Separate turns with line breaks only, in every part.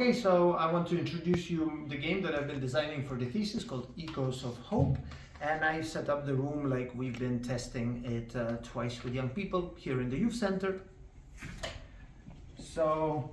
Okay, so I want to introduce you the game that I've been designing for the thesis called Echoes of Hope. And I set up the room like we've been testing it twice with young people here in the youth center. So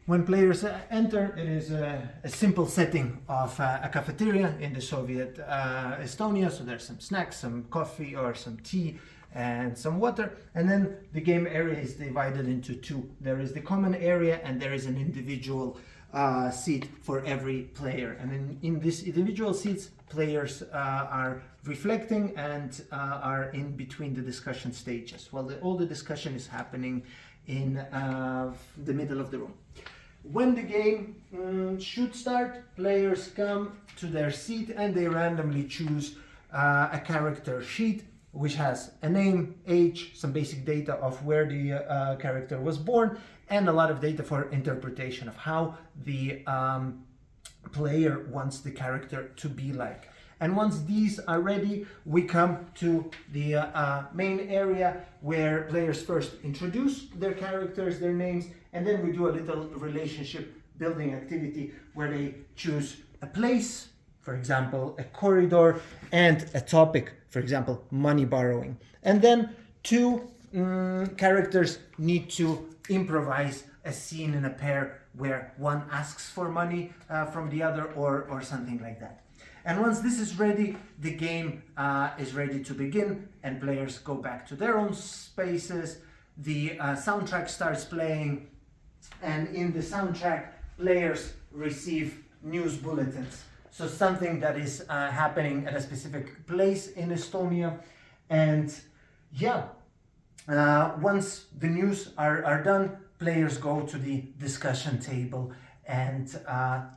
when players enter, it is a simple setting of a cafeteria in the Soviet Estonia. So there's some snacks, some coffee or some tea and some water. And then the game area is divided into two. There is the common area and there is an individual seat for every player. And in these individual seats, players are reflecting and are in between the discussion stages. Well, all the discussion is happening in the middle of the room. When the game should start, players come to their seat and they randomly choose a character sheet which has a name, age, some basic data of where the character was born, and a lot of data for interpretation of how the player wants the character to be like. And once these are ready, we come to the main area where players first introduce their characters, their names, and then we do a little relationship building activity where they choose a place, for example, a corridor, and a topic, for example, money borrowing. And then two characters need to improvise a scene in a pair where one asks for money from the other or something like that. And once this is ready, the game is ready to begin and players go back to their own spaces. The soundtrack starts playing, and in the soundtrack, players receive news bulletins. So something that is happening at a specific place in Estonia. And yeah, once the news are done, players go to the discussion table and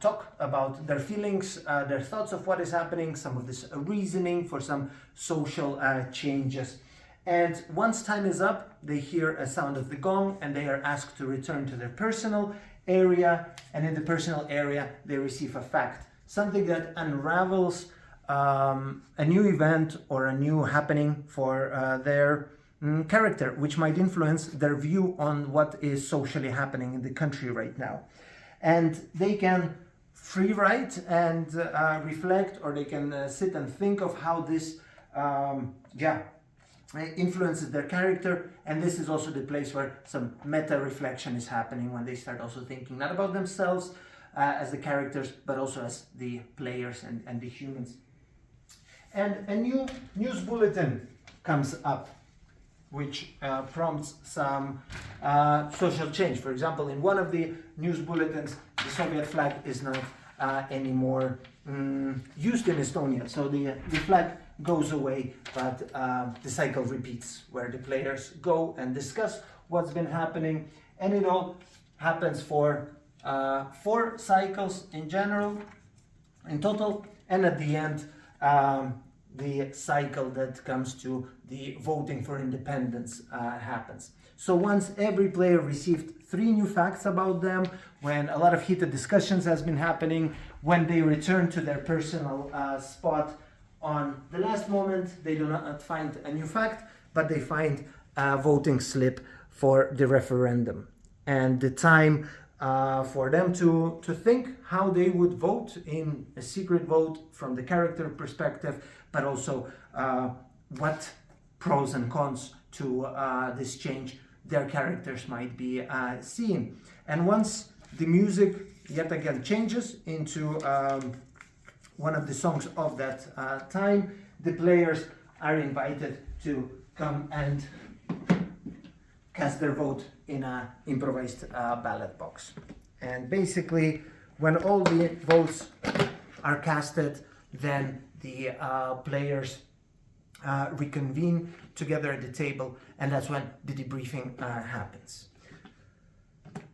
talk about their feelings, their thoughts of what is happening, some of this reasoning for some social changes. And once time is up, they hear a sound of the gong and they are asked to return to their personal area. And in the personal area, they receive a fact, something that unravels a new event or a new happening for their character, which might influence their view on what is socially happening in the country right now. And they can free write and reflect, or they can sit and think of how this influences their character. And this is also the place where some meta reflection is happening, when they start also thinking not about themselves as the characters, but also as the players and the humans. And a new news bulletin comes up, which prompts some social change. For example, in one of the news bulletins, the Soviet flag is not anymore used in Estonia. So the flag goes away, but the cycle repeats, where the players go and discuss what's been happening. And it all happens for 4 cycles in total. And at the end, the cycle that comes to the voting for independence happens. So once every player received 3 new facts about them, when a lot of heated discussions has been happening, when they return to their personal spot, on the last moment they do not find a new fact, but they find a voting slip for the referendum. And the time for them to think how they would vote in a secret vote from the character perspective, but also what pros and cons to this change their characters might be seeing. And once the music yet again changes into one of the songs of that time, the players are invited to come and cast their vote in an improvised ballot box. And basically, when all the votes are casted, then the players reconvene together at the table, and that's when the debriefing happens.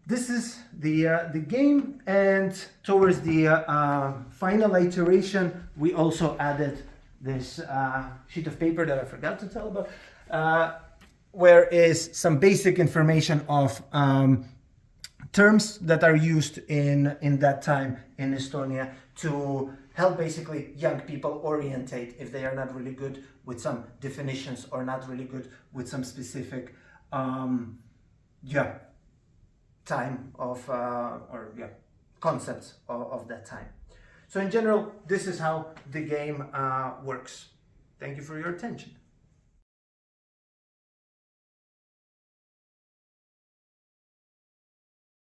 This is the game, and towards the final iteration, we also added this sheet of paper that I forgot to tell about, where is some basic information of terms that are used in that time in Estonia to help basically young people orientate if they are not really good with some definitions or not really good with some specific time of, concepts of that time. So in general, this is how the game works. Thank you for your attention.